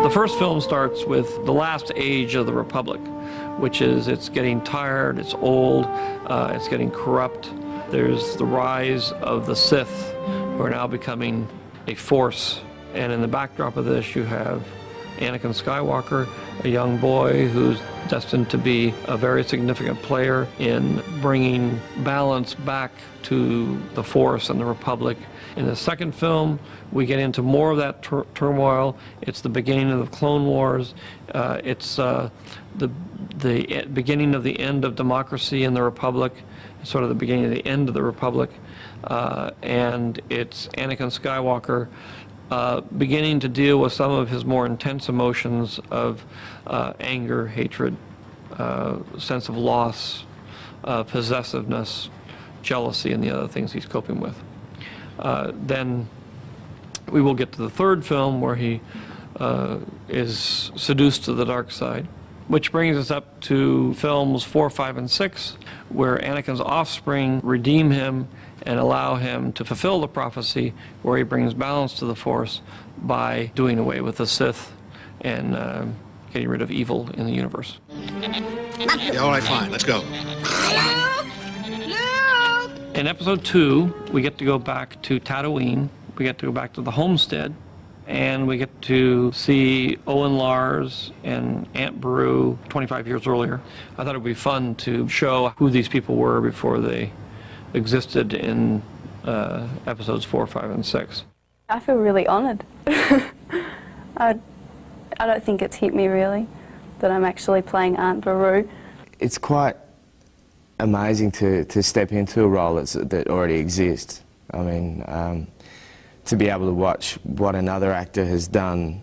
The first film starts with the last age of the Republic, which is it's getting tired, it's old, it's getting corrupt. There's the rise of the Sith, who are now becoming a force. And in the backdrop of this, you have Anakin Skywalker, a young boy who's destined to be a very significant player in bringing balance back to the Force and the Republic. In the second film, we get into more of that turmoil. It's the beginning of the Clone Wars. It's the beginning of the end of democracy in the Republic, sort of the beginning of the end of the Republic. And it's Anakin Skywalker beginning to deal with some of his more intense emotions of anger, hatred, sense of loss, possessiveness, jealousy, and the other things he's coping with. Then we will get to the third film where he is seduced to the dark side, which brings us up to films 4, 5, and 6, where Anakin's offspring redeem him and allow him to fulfill the prophecy, where he brings balance to the Force by doing away with the Sith and getting rid of evil in the universe. Yeah, all right, fine, let's go. In episode 2, we get to go back to Tatooine, we get to go back to the homestead, and we get to see Owen Lars and Aunt Beru 25 years earlier. I thought it would be fun to show who these people were before they existed in episodes 4, 5, and 6. I feel really honoured. I don't think it's hit me really, that I'm actually playing Aunt Beru. It's quite amazing to step into a role that already exists. I mean, to be able to watch what another actor has done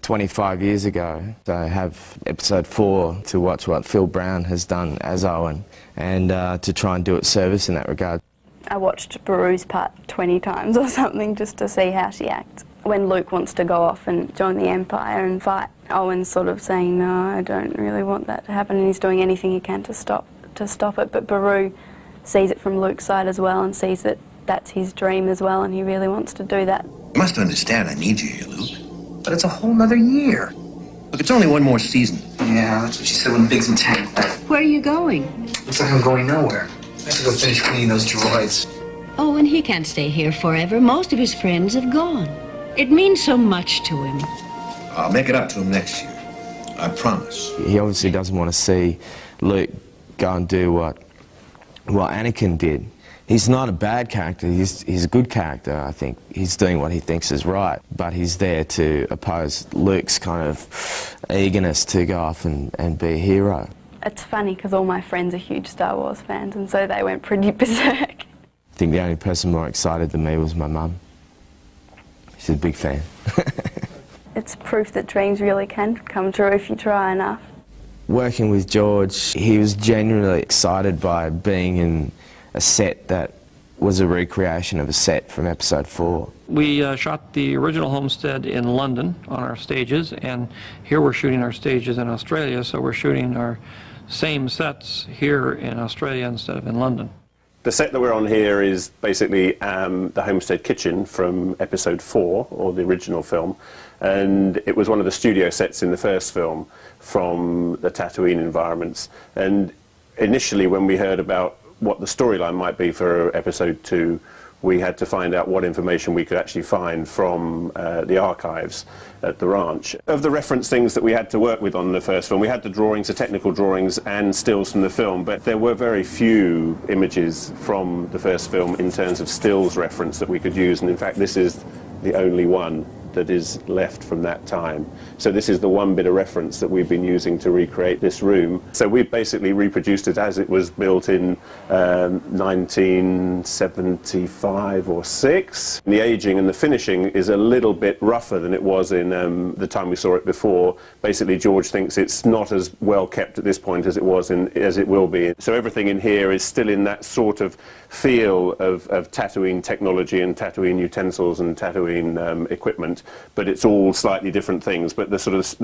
25 years ago. So I have episode 4 to watch what Phil Brown has done as Owen, and to try and do it service in that regard. I watched Beru's part 20 times or something just to see how she acts. When Luke wants to go off and join the Empire and fight, Owen's sort of saying, no, I don't really want that to happen, and he's doing anything he can to stop it. But Beru sees it from Luke's side as well and sees that that's his dream as well, and he really wants to do that. You must understand I need you here, Luke. But it's a whole nother year. Look, it's only one more season. Yeah, that's what she said when Biggs and Tank left. Where are you going? Looks like I'm going nowhere. I have to go finish cleaning those droids. Oh, and he can't stay here forever. Most of his friends have gone. It means so much to him. I'll make it up to him next year. I promise. He obviously doesn't want to see Luke go and do what Anakin did. He's not a bad character, he's a good character, I think. He's doing what he thinks is right, but he's there to oppose Luke's kind of eagerness to go off and be a hero. It's funny because all my friends are huge Star Wars fans, and so they went pretty berserk. I think the only person more excited than me was my mum. She's a big fan. It's proof that dreams really can come true if you try enough. Working with George, he was genuinely excited by being in a set that was a recreation of a set from episode 4. We shot the original homestead in London on our stages, and here we're shooting our stages in Australia, so we're shooting our same sets here in Australia instead of in London. The set that we're on here is basically the homestead kitchen from episode 4, or the original film, and it was one of the studio sets in the first film from the Tatooine environments. And initially, when we heard about what the storyline might be for episode 2, we had to find out what information we could actually find from the archives at the ranch. Of the reference things that we had to work with on the first film, we had the drawings, the technical drawings and stills from the film, but there were very few images from the first film in terms of stills reference that we could use, and in fact this is the only one that is left from that time. So this is the one bit of reference that we've been using to recreate this room. So we've basically reproduced it as it was built in 1975 or 6. The aging and the finishing is a little bit rougher than it was in the time we saw it before. Basically George thinks it's not as well kept at this point as it was as it will be. So everything in here is still in that sort of feel of Tatooine technology and Tatooine utensils and Tatooine equipment, but it's all slightly different things, but the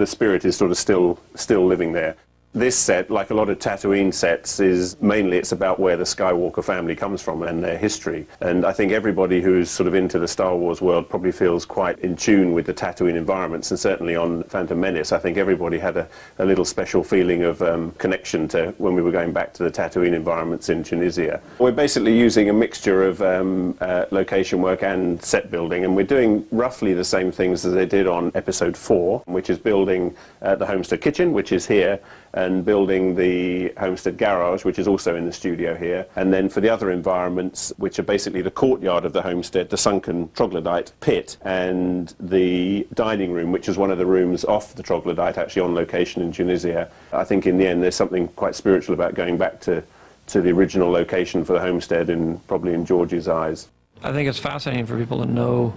spirit is sort of still living there. This set, like a lot of Tatooine sets, is mainly it's about where the Skywalker family comes from and their history. And I think everybody who's sort of into the Star Wars world probably feels quite in tune with the Tatooine environments, and certainly on Phantom Menace, I think everybody had a little special feeling of connection to when we were going back to the Tatooine environments in Tunisia. We're basically using a mixture of location work and set building, and we're doing roughly the same things as they did on Episode 4, which is building the Homestead Kitchen, which is here, and building the Homestead Garage, which is also in the studio here. And then for the other environments, which are basically the courtyard of the homestead, the sunken troglodyte pit, and the dining room, which is one of the rooms off the troglodyte, actually on location in Tunisia. I think in the end there's something quite spiritual about going back to the original location for the homestead, probably in George's eyes. I think it's fascinating for people to know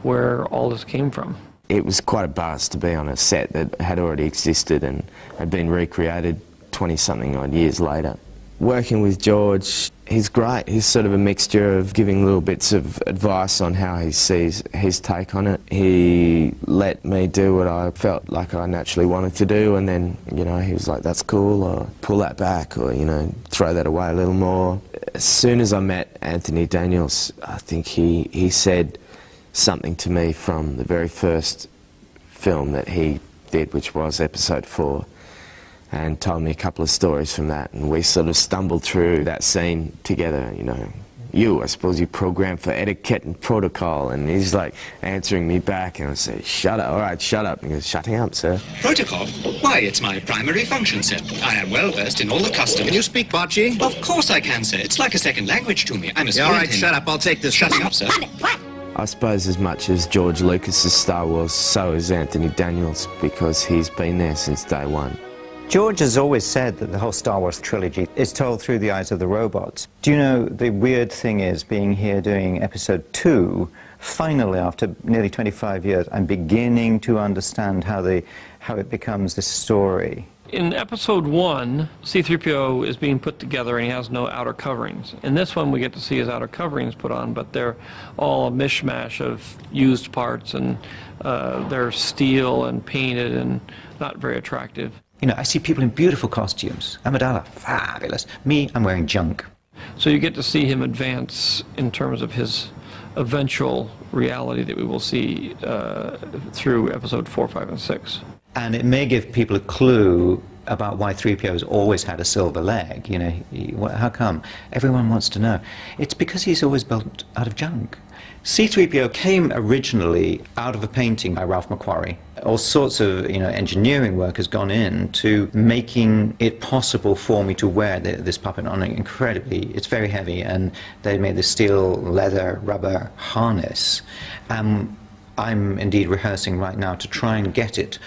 where all this came from. It was quite a buzz to be on a set that had already existed and had been recreated 20-something odd years later. Working with George, he's great. He's sort of a mixture of giving little bits of advice on how he sees his take on it. He let me do what I felt like I naturally wanted to do, and then, you know, he was like, that's cool, or pull that back, or, you know, throw that away a little more. As soon as I met Anthony Daniels, I think he said something to me from the very first film that he did, which was Episode 4, and told me a couple of stories from that, and we sort of stumbled through that scene together. You know, I suppose you programmed for etiquette and protocol, and he's like answering me back, and I say, shut up, all right, shut up. And he goes, shutting up, sir. Protocol? Why, it's my primary function, sir. I am well versed in all the customs. Can you speak Bocce? Of course I can, sir. It's like a second language to me. I'm a All right, shut up, I'll take this. Shutting up, sir. I suppose as much as George Lucas's Star Wars, so is Anthony Daniels, because he's been there since day one. George has always said that the whole Star Wars trilogy is told through the eyes of the robots. Do you know, the weird thing is, being here doing Episode 2, finally, after nearly 25 years, I'm beginning to understand how it becomes this story. In Episode 1, C-3PO is being put together and he has no outer coverings. In this one, we get to see his outer coverings put on, but they're all a mishmash of used parts, and they're steel and painted and not very attractive. You know, I see people in beautiful costumes. Amidala, fabulous. Me, I'm wearing junk. So you get to see him advance in terms of his eventual reality that we will see through Episode 4, 5, and 6. And it may give people a clue about why 3PO has always had a silver leg. You know, how come? Everyone wants to know. It's because he's always built out of junk. C-3PO came originally out of a painting by Ralph McQuarrie. All sorts of, you know, engineering work has gone into making it possible for me to wear this puppet on incredibly. It's very heavy, and they made the steel, leather, rubber harness. I'm indeed rehearsing right now to try and get it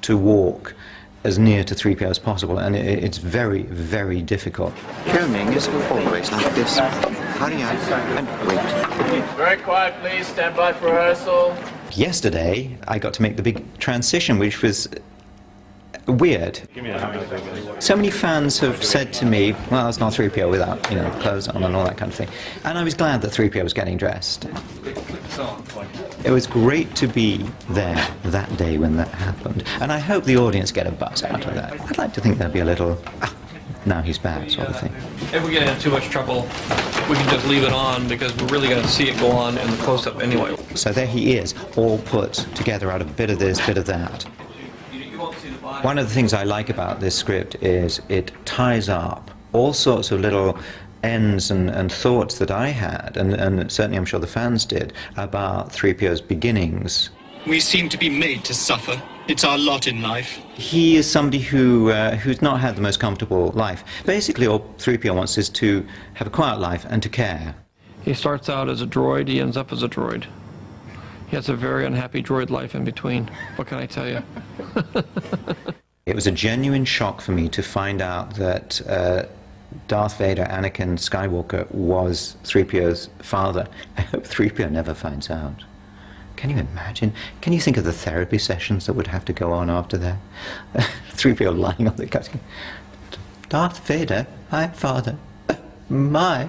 to walk as near to 3PO as possible, and it's very, very difficult. Filming is always like this. Hurry up and wait. Very quiet, please. Stand by for rehearsal. Yesterday, I got to make the big transition, which was weird. So many fans have said to me, well, it's not 3PO without, you know, clothes on and all that kind of thing. And I was glad that 3PO was getting dressed. It was great to be there that day when that happened. And I hope the audience get a buzz out of that. I'd like to think there'd be a little, now he's back sort of thing. If we get into too much trouble, we can just leave it on, because we're really going to see it go on in the close-up anyway. So there he is, all put together out of a bit of this, bit of that. One of the things I like about this script is it ties up all sorts of little ends and thoughts that I had, and certainly I'm sure the fans did, about 3PO's beginnings. We seem to be made to suffer. It's our lot in life. He is somebody who's not had the most comfortable life. Basically, all 3PO wants is to have a quiet life and to care. He starts out as a droid, he ends up as a droid. He has a very unhappy droid life in between. What can I tell you? It was a genuine shock for me to find out that Darth Vader, Anakin Skywalker, was 3PO's father. I hope 3PO never finds out. Can you imagine? Can you think of the therapy sessions that would have to go on after that? 3PO lying on the couch. Darth Vader, my father, my.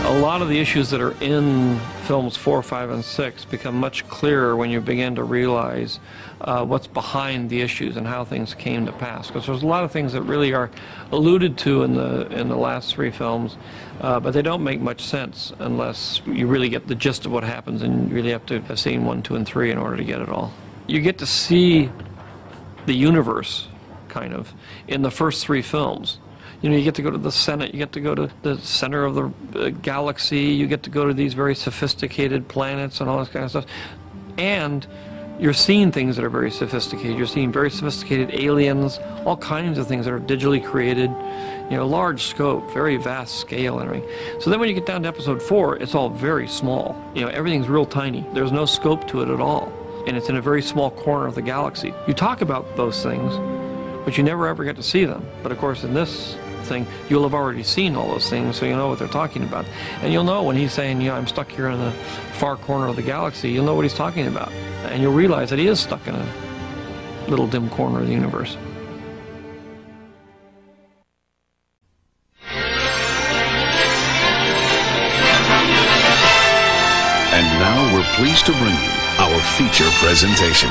A lot of the issues that are in films 4, 5, and 6 become much clearer when you begin to realize what's behind the issues and how things came to pass. Because there's a lot of things that really are alluded to in the last 3 films, but they don't make much sense unless you really get the gist of what happens, and you really have to have seen 1, 2, and 3 in order to get it all. You get to see the universe, kind of, in the first 3 films. You know, you get to go to the Senate, you get to go to the center of the galaxy, you get to go to these very sophisticated planets and all this kind of stuff. And you're seeing things that are very sophisticated. You're seeing very sophisticated aliens, all kinds of things that are digitally created, you know, large scope, very vast scale and everything. So then when you get down to episode 4, it's all very small. You know, everything's real tiny. There's no scope to it at all. And it's in a very small corner of the galaxy. You talk about those things, but you never ever get to see them. But of course in this thing, you'll have already seen all those things, so you know what they're talking about. And you'll know when he's saying, you know, I'm stuck here in the far corner of the galaxy, you'll know what he's talking about. And you'll realize that he is stuck in a little dim corner of the universe. And now we're pleased to bring you our feature presentation.